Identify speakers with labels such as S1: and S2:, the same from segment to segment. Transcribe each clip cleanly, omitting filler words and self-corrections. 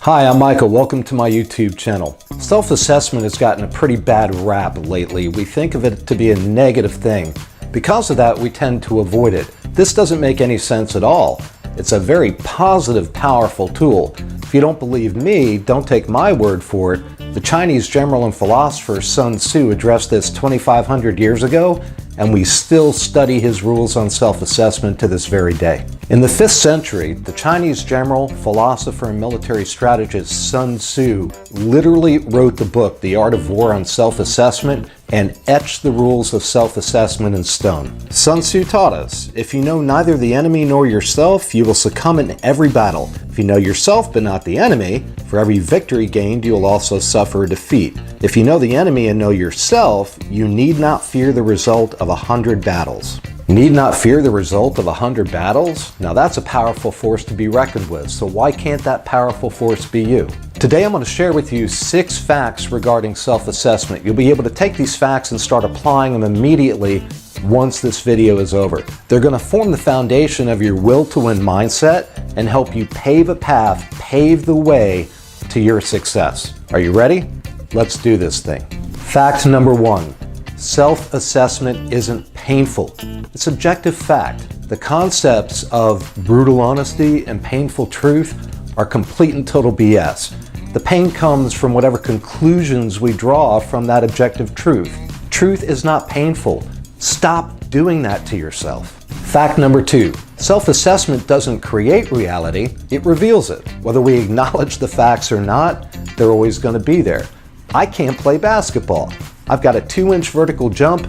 S1: Hi, I'm Michael. Welcome to my YouTube channel. Self-assessment has gotten a pretty bad rap lately. We think of it to be a negative thing. Because of that, we tend to avoid it. This doesn't make any sense at all. It's a very positive, powerful tool. If you don't believe me, don't take my word for it. The Chinese general and philosopher Sun Tzu addressed this 2,500 years ago, and we still study his rules on self-assessment to this very day. In the 5th century, the Chinese general, philosopher, and military strategist Sun Tzu literally wrote the book, The Art of War on Self-Assessment, and etched the rules of self-assessment in stone. Sun Tzu taught us, if you know neither the enemy nor yourself, you will succumb in every battle. If you know yourself but not the enemy, for every victory gained, you will also suffer a defeat. If you know the enemy and know yourself, you need not fear the result of 100 battles. Need not fear the result of 100 battles? Now that's a powerful force to be reckoned with, so why can't that powerful force be you? Today I'm going to share with you 6 facts regarding self-assessment. You'll be able to take these facts and start applying them immediately once this video is over. They're going to form the foundation of your will to win mindset and help you pave a path, pave the way to your success. Are you ready? Let's do this thing. Fact number 1. Self-assessment isn't painful. It's objective fact. The concepts of brutal honesty and painful truth are complete and total BS. The pain comes from whatever conclusions we draw from that objective truth. Truth is not painful. Stop doing that to yourself. Fact number 2. Self-assessment doesn't create reality, it reveals it. Whether we acknowledge the facts or not, they're always going to be there. I can't play basketball. I've got a 2-inch vertical jump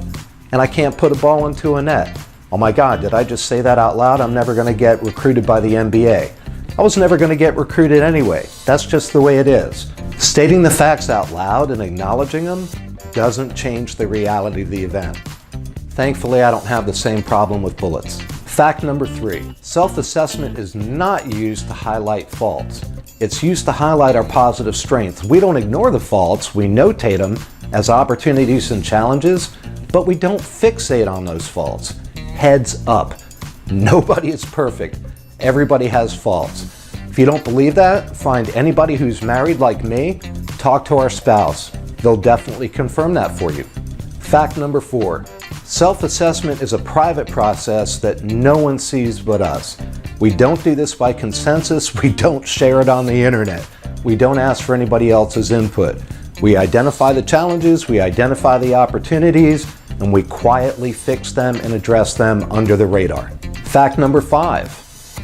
S1: and I can't put a ball into a net. Oh my God, did I just say that out loud? I'm never going to get recruited by the NBA. I was never going to get recruited anyway. That's just the way it is. Stating the facts out loud and acknowledging them doesn't change the reality of the event. Thankfully, I don't have the same problem with bullets. Fact number 3. Self-assessment is not used to highlight faults. It's used to highlight our positive strengths. We don't ignore the faults, we notate them as opportunities and challenges, but we don't fixate on those faults. Heads up. Nobody is perfect. Everybody has faults. If you don't believe that, find anybody who's married like me, talk to our spouse. They'll definitely confirm that for you. Fact number 4. Self-assessment is a private process that no one sees but us. We don't do this by consensus. We don't share it on the internet. We don't ask for anybody else's input. We identify the challenges, we identify the opportunities, and we quietly fix them and address them under the radar. Fact number 5.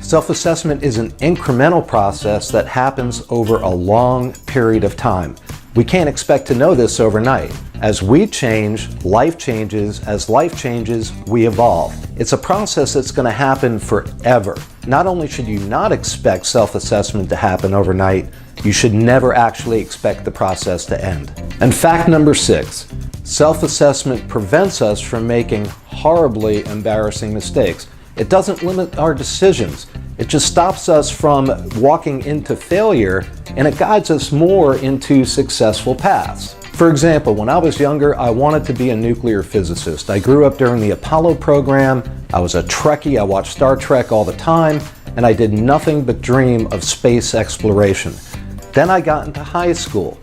S1: Self-assessment is an incremental process that happens over a long period of time. We can't expect to know this overnight. As we change, life changes. As life changes, we evolve. It's a process that's going to happen forever. Not only should you not expect self-assessment to happen overnight, you should never actually expect the process to end. And fact number 6, self-assessment prevents us from making horribly embarrassing mistakes. It doesn't limit our decisions. It just stops us from walking into failure, and it guides us more into successful paths. For example, when I was younger, I wanted to be a nuclear physicist. I grew up during the Apollo program. I was a Trekkie. I watched Star Trek all the time, and I did nothing but dream of space exploration. Then I got into high school.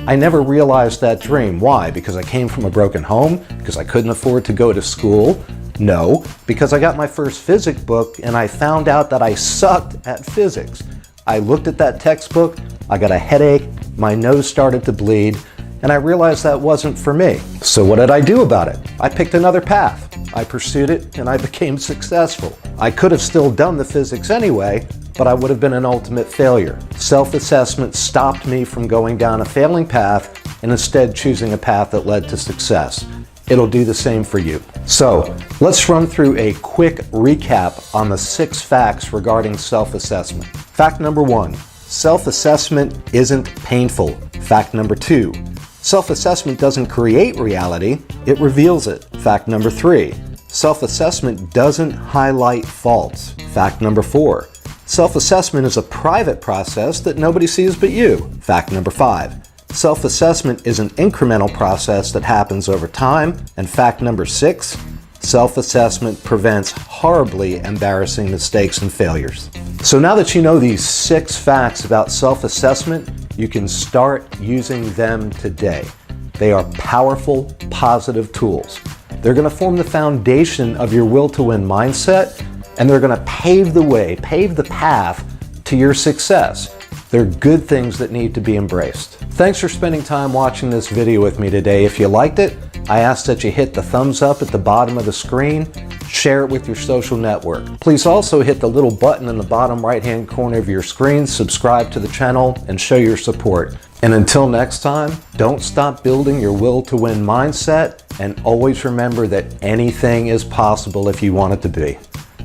S1: I never realized that dream. Why? Because I came from a broken home? Because I couldn't afford to go to school? No, because I got my first physics book and I found out that I sucked at physics. I looked at that textbook, I got a headache, my nose started to bleed, and I realized that wasn't for me. So what did I do about it? I picked another path. I pursued it and I became successful. I could have still done the physics anyway, but I would have been an ultimate failure. Self-assessment stopped me from going down a failing path and instead choosing a path that led to success. It'll do the same for you. So let's run through a quick recap on the 6 facts regarding self-assessment. Fact number 1, self-assessment isn't painful. Fact number 2, self-assessment doesn't create reality, it reveals it. Fact number 3, self-assessment doesn't highlight faults. Fact number 4, self-assessment is a private process that nobody sees but you. Fact number 5, self-assessment is an incremental process that happens over time. And fact number 6, Self-assessment prevents horribly embarrassing mistakes and failures. So now that you know these 6 facts about self-assessment, you can start using them today. They are powerful, positive tools. They're going to form the foundation of your will to win mindset, and they're going to pave the way, pave the path to your success. They're good things that need to be embraced. Thanks for spending time watching this video with me today. If you liked it, I ask that you hit the thumbs up at the bottom of the screen, share it with your social network. Please also hit the little button in the bottom right-hand corner of your screen, subscribe to the channel, and show your support. And until next time, don't stop building your will to win mindset, and always remember that anything is possible if you want it to be.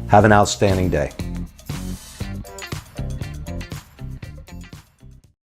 S1: Have an outstanding day.